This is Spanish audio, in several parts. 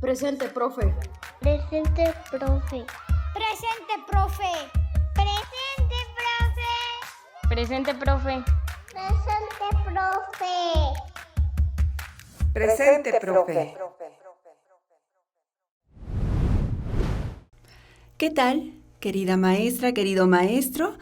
Presente, profe. Presente, profe. Presente, profe. Presente, profe. Presente, profe. Presente, profe. Presente, profe. ¿Qué tal, querida maestra, querido maestro?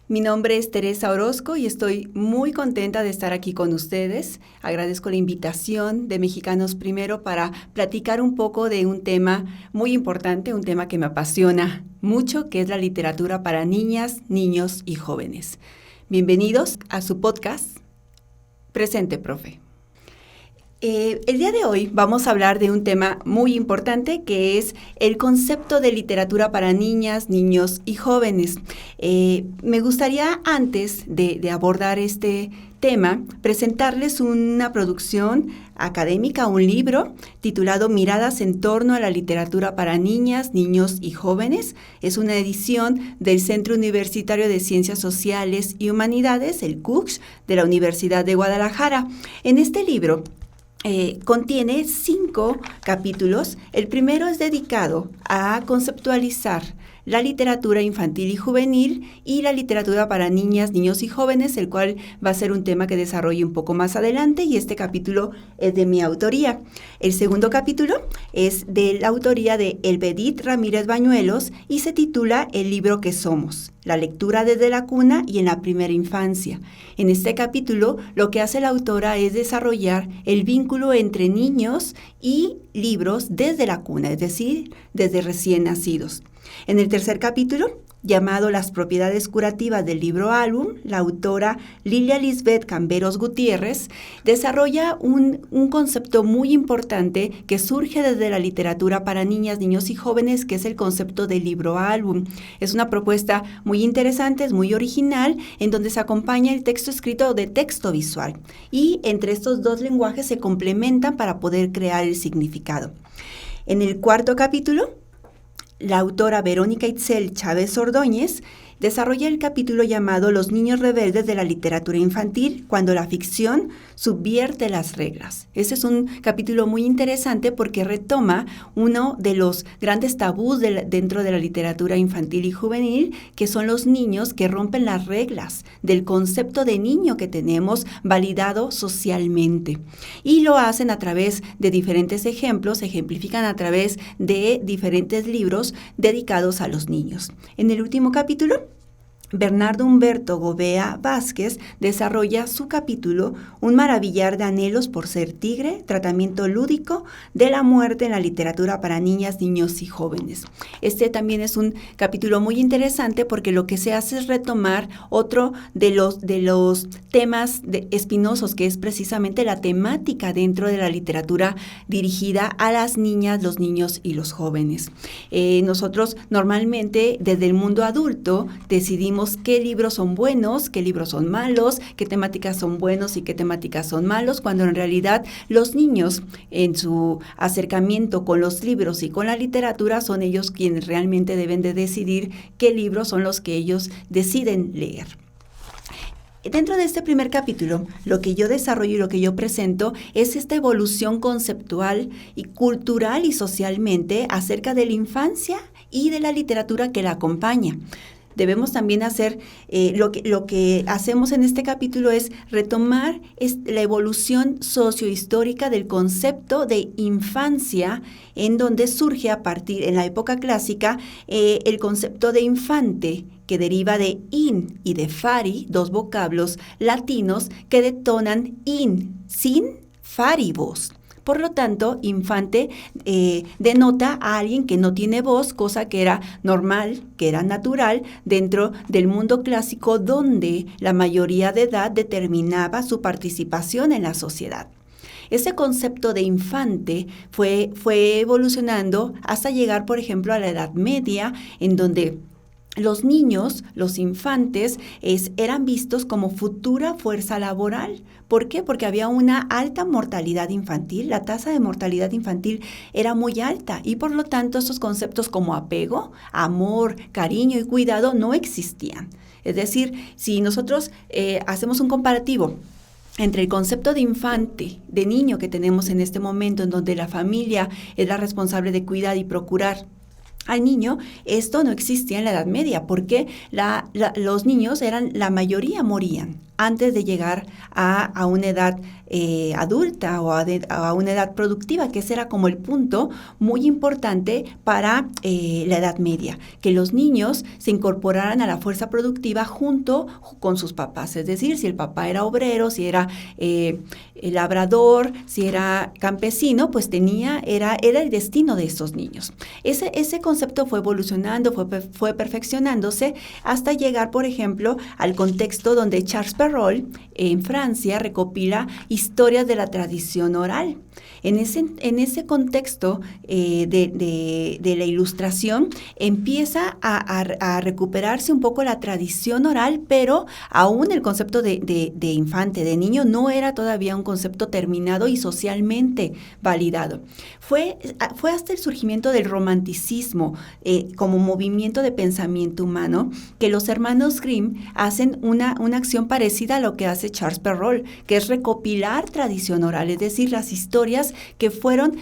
Mi nombre es Teresa Orozco y estoy muy contenta de estar aquí con ustedes. Agradezco la invitación de Mexicanos Primero para platicar un poco de un tema muy importante, un tema que me apasiona mucho, que es la literatura para niñas, niños y jóvenes. Bienvenidos a su podcast, Presente, profe. El día de hoy vamos a hablar de un tema muy importante que es el concepto de literatura para niñas, niños y jóvenes. Me gustaría, antes de abordar este tema, presentarles una producción académica, un libro titulado Miradas en torno a la literatura para niñas, niños y jóvenes. Es una edición del Centro Universitario de Ciencias Sociales y Humanidades, el CUCH, de la Universidad de Guadalajara. En este libro contiene 5 capítulos. El primero es dedicado a conceptualizar la literatura infantil y juvenil y la literatura para niñas, niños y jóvenes, el cual va a ser un tema que desarrolle un poco más adelante, y este capítulo es de mi autoría. El segundo capítulo es de la autoría de Elvedith Ramírez Bañuelos y se titula El libro que somos, la lectura desde la cuna y en la primera infancia. En este capítulo, lo que hace la autora es desarrollar el vínculo entre niños y libros desde la cuna, es decir, desde recién nacidos. En el tercer capítulo, llamado Las propiedades curativas del libro álbum, la autora Lilia Lisbeth Camberos Gutiérrez desarrolla un concepto muy importante que surge desde la literatura para niñas, niños y jóvenes, que es el concepto del libro álbum. Es una propuesta muy interesante, es muy original, en donde se acompaña el texto escrito de texto visual. Y entre estos dos lenguajes se complementan para poder crear el significado. En el cuarto capítulo, la autora Verónica Itzel Chávez Ordóñez desarrolla el capítulo llamado Los niños rebeldes de la literatura infantil, cuando la ficción subvierte las reglas. Ese es un capítulo muy interesante porque retoma uno de los grandes tabús dentro de la literatura infantil y juvenil, que son los niños que rompen las reglas del concepto de niño que tenemos validado socialmente. Y lo hacen a través de diferentes ejemplos, ejemplifican a través de diferentes libros dedicados a los niños. En el último capítulo, Bernardo Humberto Gobea Vázquez desarrolla su capítulo Un maravillar de anhelos por ser tigre, tratamiento lúdico de la muerte en la literatura para niñas, niños y jóvenes. Este también es un capítulo muy interesante porque lo que se hace es retomar otro de los temas espinosos, que es precisamente la temática dentro de la literatura dirigida a las niñas, los niños y los jóvenes. Nosotros normalmente desde el mundo adulto decidimos qué libros son buenos, qué libros son malos, qué temáticas son buenos y qué temáticas son malos, cuando en realidad los niños en su acercamiento con los libros y con la literatura son ellos quienes realmente deben de decidir qué libros son los que ellos deciden leer. Dentro de este primer capítulo, lo que yo desarrollo y lo que yo presento es esta evolución conceptual y cultural y socialmente acerca de la infancia y de la literatura que la acompaña. Debemos también hacer, lo que hacemos en este capítulo es retomar la evolución sociohistórica del concepto de infancia, en donde surge a partir, en la época clásica, el concepto de infante, que deriva de in y de fari, dos vocablos latinos que detonan in, sin, faribus. Por lo tanto, infante denota a alguien que no tiene voz, cosa que era normal, que era natural dentro del mundo clásico, donde la mayoría de edad determinaba su participación en la sociedad. Ese concepto de infante fue evolucionando hasta llegar, por ejemplo, a la Edad Media, en donde los niños, los infantes, eran vistos como futura fuerza laboral. ¿Por qué? Porque había una alta mortalidad infantil, la tasa de mortalidad infantil era muy alta y por lo tanto estos conceptos como apego, amor, cariño y cuidado no existían. Es decir, si nosotros hacemos un comparativo entre el concepto de infante, de niño que tenemos en este momento, en donde la familia es la responsable de cuidar y procurar al niño, esto no existía en la Edad Media, porque los niños la mayoría morían antes de llegar a una edad adulta o a una edad productiva, que ese era como el punto muy importante para la Edad Media, que los niños se incorporaran a la fuerza productiva junto con sus papás, es decir, si el papá era obrero, si era labrador, si era campesino, pues era el destino de estos niños. Ese concepto fue evolucionando, fue perfeccionándose hasta llegar, por ejemplo, al contexto donde Charles Perrault en Francia recopila historias de la tradición oral. En ese contexto de la ilustración empieza a recuperarse un poco la tradición oral, pero aún el concepto de infante, de niño, no era todavía un concepto terminado y socialmente validado. Fue hasta el surgimiento del romanticismo como movimiento de pensamiento humano que los hermanos Grimm hacen una acción parecida a lo que hace Charles Perrault, que es recopilar tradición oral, es decir, las historias que fueron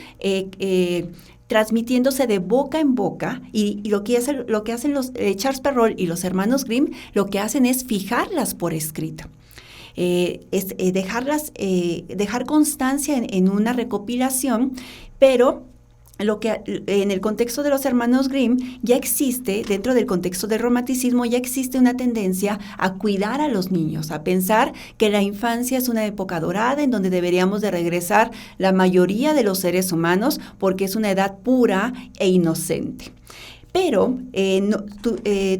transmitiéndose de boca en boca, y lo que hacen los Charles Perrault y los hermanos Grimm, lo que hacen es fijarlas por escrito. Dejar constancia en una recopilación, pero en el contexto de los hermanos Grimm ya existe, dentro del contexto del romanticismo, ya existe una tendencia a cuidar a los niños, a pensar que la infancia es una época dorada en donde deberíamos de regresar la mayoría de los seres humanos porque es una edad pura e inocente. Pero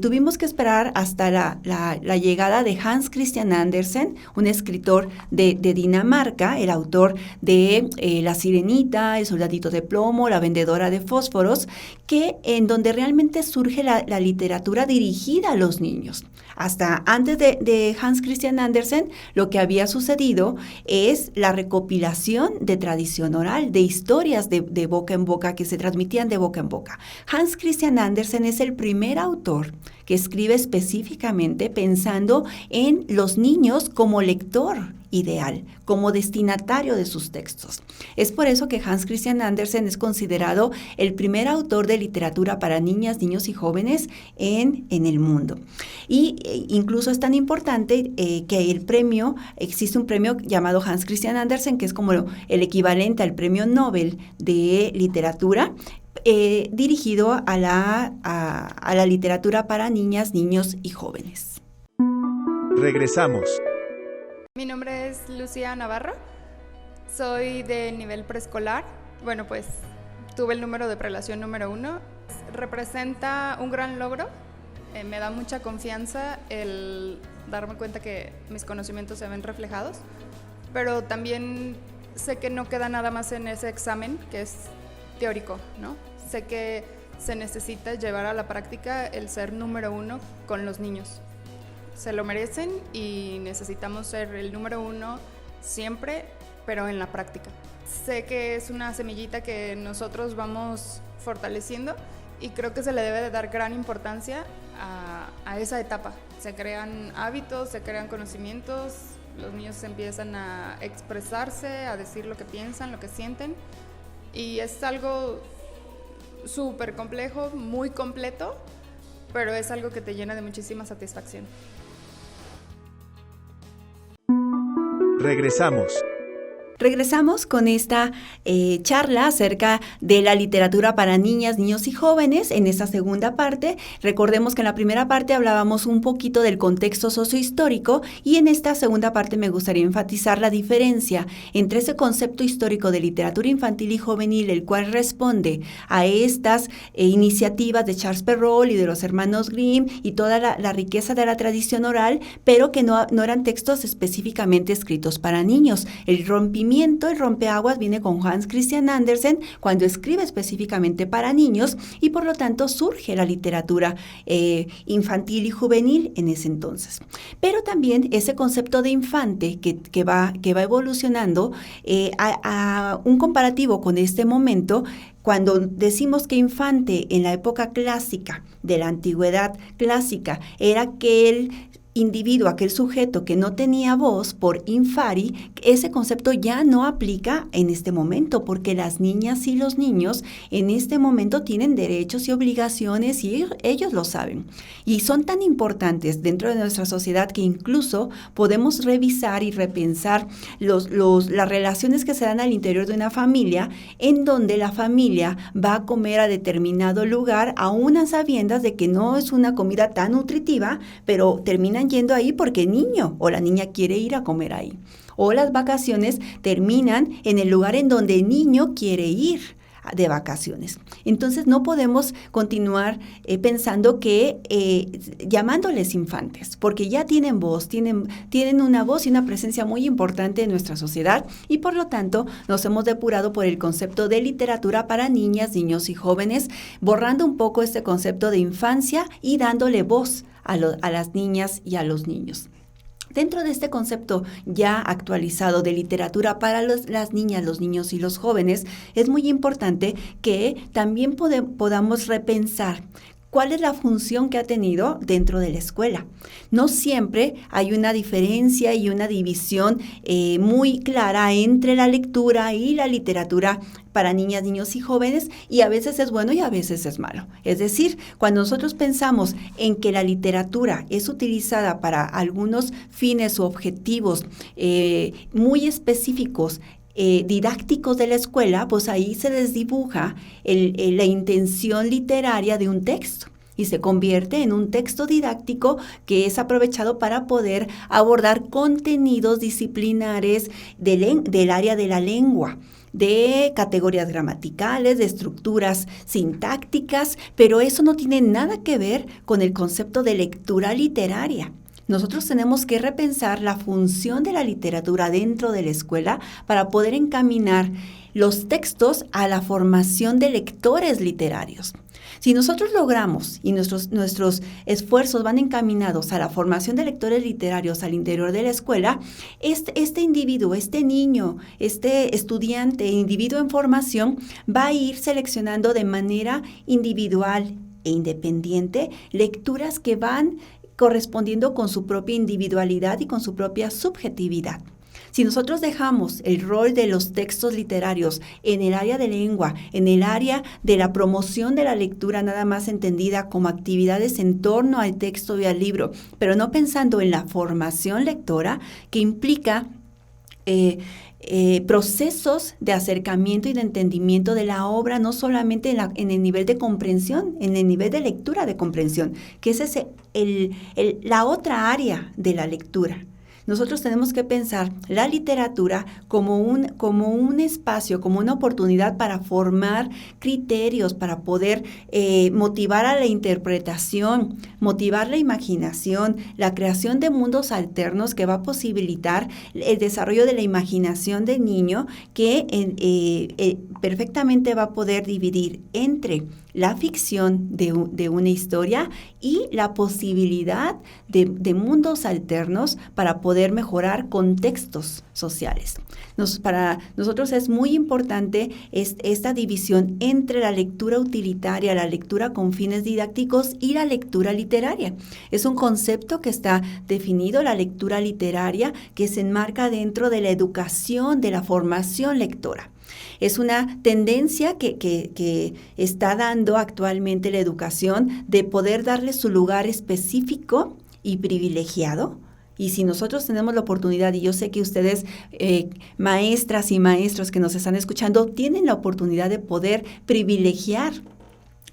tuvimos que esperar hasta la llegada de Hans Christian Andersen, un escritor de Dinamarca, el autor de La Sirenita, El Soldadito de Plomo, La Vendedora de Fósforos, en donde realmente surge la literatura dirigida a los niños. Hasta antes de Hans Christian Andersen, lo que había sucedido es la recopilación de tradición oral, de historias de boca en boca que se transmitían de boca en boca. Hans Christian Andersen es el primer autor que escribe específicamente pensando en los niños como lector ideal, como destinatario de sus textos. Es por eso que Hans Christian Andersen es considerado el primer autor de literatura para niñas, niños y jóvenes en el mundo. Y incluso es tan importante que existe un premio llamado Hans Christian Andersen, que es como el equivalente al premio Nobel de literatura, dirigido a la literatura para niñas, niños y jóvenes. Regresamos. Mi nombre es Lucía Navarro, soy de nivel preescolar. Bueno, pues tuve el número de prelación número 1. Representa un gran logro, me da mucha confianza el darme cuenta que mis conocimientos se ven reflejados, pero también sé que no queda nada más en ese examen, que es teórico, ¿no? Sé que se necesita llevar a la práctica el ser número 1 con los niños. Se lo merecen y necesitamos ser el número 1 siempre, pero en la práctica. Sé que es una semillita que nosotros vamos fortaleciendo y creo que se le debe de dar gran importancia a esa etapa. Se crean hábitos, se crean conocimientos, los niños empiezan a expresarse, a decir lo que piensan, lo que sienten, y es algo súper complejo, muy completo, pero es algo que te llena de muchísima satisfacción. Regresamos con esta charla acerca de la literatura para niñas, niños y jóvenes. En esta segunda parte, recordemos que en la primera parte hablábamos un poquito del contexto sociohistórico, y en esta segunda parte me gustaría enfatizar la diferencia entre ese concepto histórico de literatura infantil y juvenil, el cual responde a estas iniciativas de Charles Perrault y de los hermanos Grimm y toda la riqueza de la tradición oral, pero que no eran textos específicamente escritos para niños. El rompeaguas viene con Hans Christian Andersen cuando escribe específicamente para niños, y por lo tanto surge la literatura infantil y juvenil en ese entonces. Pero también ese concepto de infante que va evolucionando a un comparativo con este momento. Cuando decimos que infante en la época clásica, de la antigüedad clásica, era aquel individuo, aquel sujeto que no tenía voz por Infari, ese concepto ya no aplica en este momento, porque las niñas y los niños en este momento tienen derechos y obligaciones y ellos lo saben. Y son tan importantes dentro de nuestra sociedad que incluso podemos revisar y repensar las relaciones que se dan al interior de una familia, en donde la familia va a comer a determinado lugar, aún a sabiendas de que no es una comida tan nutritiva, pero terminan yendo ahí porque el niño o la niña quiere ir a comer ahí. O las vacaciones terminan en el lugar en donde el niño quiere ir de vacaciones. Entonces no podemos continuar pensando que llamándoles infantes, porque ya tienen voz, tienen una voz y una presencia muy importante en nuestra sociedad, y por lo tanto nos hemos depurado por el concepto de literatura para niñas, niños y jóvenes, borrando un poco este concepto de infancia y dándole voz a las niñas y a los niños. Dentro de este concepto ya actualizado de literatura para las niñas, los niños y los jóvenes, es muy importante que también podamos repensar cuál es la función que ha tenido dentro de la escuela. No siempre hay una diferencia y una división muy clara entre la lectura y la literatura para niñas, niños y jóvenes, y a veces es bueno y a veces es malo. Es decir, cuando nosotros pensamos en que la literatura es utilizada para algunos fines o objetivos muy específicos, didácticos de la escuela, pues ahí se desdibuja la intención literaria de un texto y se convierte en un texto didáctico que es aprovechado para poder abordar contenidos disciplinares del área de la lengua, de categorías gramaticales, de estructuras sintácticas, pero eso no tiene nada que ver con el concepto de lectura literaria. Nosotros tenemos que repensar la función de la literatura dentro de la escuela para poder encaminar los textos a la formación de lectores literarios. Si nosotros logramos y nuestros esfuerzos van encaminados a la formación de lectores literarios al interior de la escuela, este individuo, este niño, este estudiante, individuo en formación, va a ir seleccionando de manera individual e independiente lecturas que van correspondiendo con su propia individualidad y con su propia subjetividad. Si nosotros dejamos el rol de los textos literarios en el área de lengua, en el área de la promoción de la lectura nada más entendida como actividades en torno al texto y al libro, pero no pensando en la formación lectora que implica procesos de acercamiento y de entendimiento de la obra, no solamente en el nivel de comprensión, en el nivel de lectura de comprensión, que esa es la otra área de la lectura. Nosotros tenemos que pensar la literatura como un espacio, como una oportunidad para formar criterios, para poder motivar a la interpretación, motivar la imaginación, la creación de mundos alternos que va a posibilitar el desarrollo de la imaginación del niño, que perfectamente va a poder dividir entre la ficción de una historia y la posibilidad de mundos alternos para poder mejorar contextos sociales. Para nosotros es muy importante esta división entre la lectura utilitaria, la lectura con fines didácticos y la lectura literaria. Es un concepto que está definido, la lectura literaria, que se enmarca dentro de la educación, de la formación lectora. Es una tendencia que está dando actualmente la educación de poder darle su lugar específico y privilegiado. Y si nosotros tenemos la oportunidad, y yo sé que ustedes, maestras y maestros que nos están escuchando, tienen la oportunidad de poder privilegiar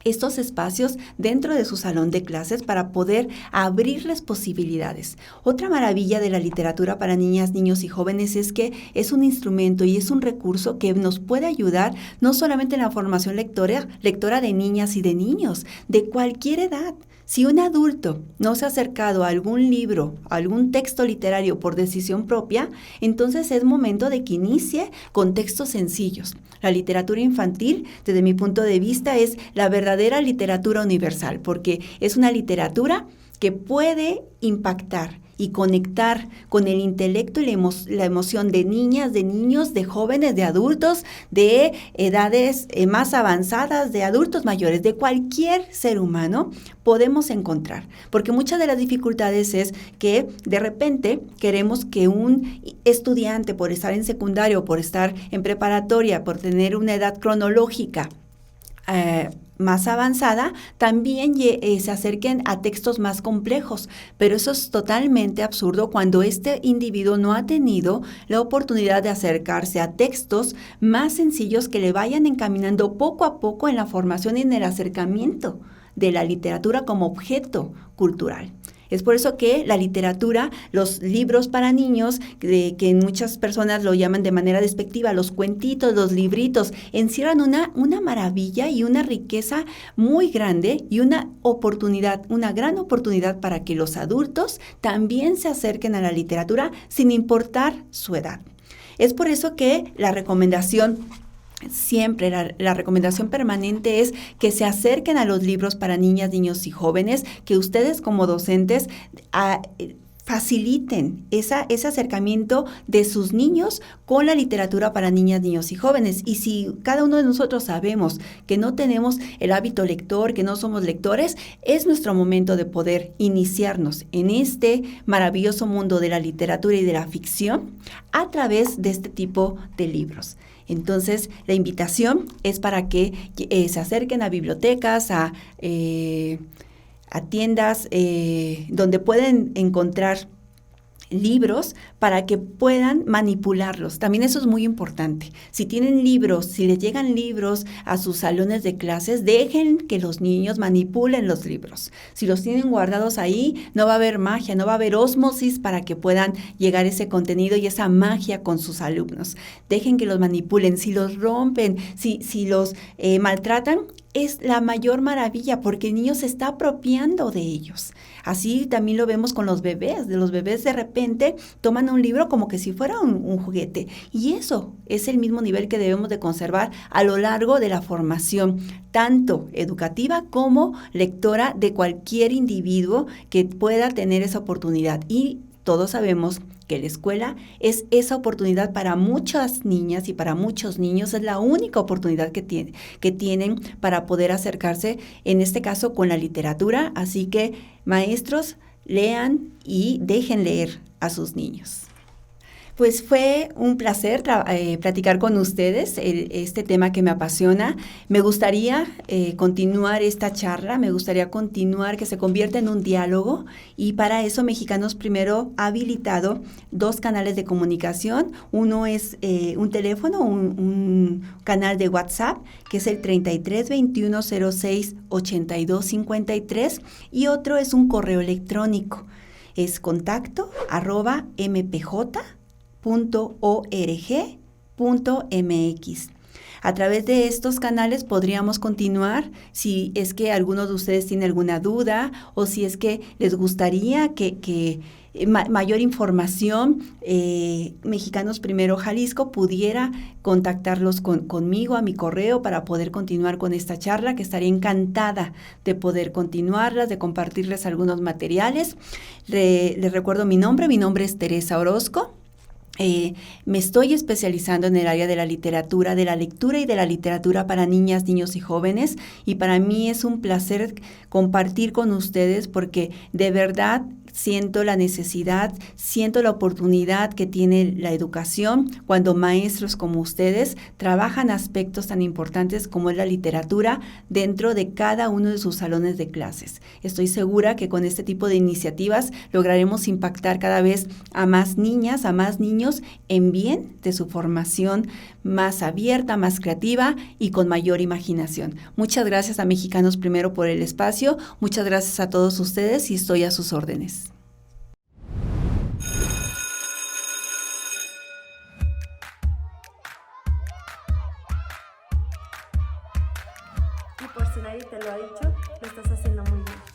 estos espacios dentro de su salón de clases para poder abrirles posibilidades. Otra maravilla de la literatura para niñas, niños y jóvenes es que es un instrumento y es un recurso que nos puede ayudar no solamente en la formación lectora de niñas y de niños, de cualquier edad. Si un adulto no se ha acercado a algún libro, a algún texto literario por decisión propia, entonces es momento de que inicie con textos sencillos. La literatura infantil, desde mi punto de vista, es la verdadera literatura universal, porque es una literatura que puede impactar y conectar con el intelecto y la emoción de niñas, de niños, de jóvenes, de adultos, de edades más avanzadas, de adultos mayores, de cualquier ser humano, podemos encontrar. Porque muchas de las dificultades es que de repente queremos que un estudiante, por estar en secundario, por estar en preparatoria, por tener una edad cronológica más avanzada, también se acerquen a textos más complejos, pero eso es totalmente absurdo cuando este individuo no ha tenido la oportunidad de acercarse a textos más sencillos que le vayan encaminando poco a poco en la formación y en el acercamiento de la literatura como objeto cultural. Es por eso que la literatura, los libros para niños, que muchas personas lo llaman de manera despectiva, los cuentitos, los libritos, encierran una maravilla y una riqueza muy grande y una gran oportunidad para que los adultos también se acerquen a la literatura sin importar su edad. Es por eso que la recomendación siempre, la recomendación permanente es que se acerquen a los libros para niñas, niños y jóvenes, que ustedes como docentes faciliten ese acercamiento de sus niños con la literatura para niñas, niños y jóvenes. Y si cada uno de nosotros sabemos que no tenemos el hábito lector, que no somos lectores, es nuestro momento de poder iniciarnos en este maravilloso mundo de la literatura y de la ficción a través de este tipo de libros. Entonces, la invitación es para que se acerquen a bibliotecas, a tiendas donde pueden encontrar libros para que puedan manipularlos. También eso es muy importante. Si tienen libros, si les llegan libros a sus salones de clases, dejen que los niños manipulen los libros. Si los tienen guardados ahí, no va a haber magia, no va a haber ósmosis para que puedan llegar ese contenido y esa magia con sus alumnos. Dejen que los manipulen. Si los rompen, si los maltratan, es la mayor maravilla porque el niño se está apropiando de ellos. Así también lo vemos con los bebés. De los bebés de repente toman un libro como que si fuera un juguete. Y eso es el mismo nivel que debemos de conservar a lo largo de la formación, tanto educativa como lectora de cualquier individuo que pueda tener esa oportunidad. Y todos sabemos que la escuela es esa oportunidad para muchas niñas y para muchos niños, es la única oportunidad que tienen para poder acercarse, en este caso con la literatura. Así que maestros, lean y dejen leer a sus niños. Pues fue un placer platicar con ustedes este tema que me apasiona. Me gustaría continuar esta charla, me gustaría continuar que se convierta en un diálogo y para eso Mexicanos Primero ha habilitado 2 canales de comunicación. Uno es un teléfono, un canal de WhatsApp que es el 33 21 06 82 53 y otro es un correo electrónico. Es contacto@mpj.org.mx. A través de estos canales podríamos continuar si es que alguno de ustedes tiene alguna duda o si es que les gustaría que mayor información, Mexicanos Primero Jalisco pudiera contactarlos conmigo a mi correo para poder continuar con esta charla, que estaría encantada de poder continuarlas, de compartirles algunos materiales. Les recuerdo mi nombre es Teresa Orozco. Me estoy especializando en el área de la literatura, de la lectura y de la literatura para niñas, niños y jóvenes, y para mí es un placer compartir con ustedes porque de verdad siento la necesidad, siento la oportunidad que tiene la educación cuando maestros como ustedes trabajan aspectos tan importantes como es la literatura dentro de cada uno de sus salones de clases. Estoy segura que con este tipo de iniciativas lograremos impactar cada vez a más niñas, a más niños en bien de su formación más abierta, más creativa y con mayor imaginación. Muchas gracias a Mexicanos Primero por el espacio, muchas gracias a todos ustedes y estoy a sus órdenes. Y por si nadie te lo ha dicho, lo estás haciendo muy bien.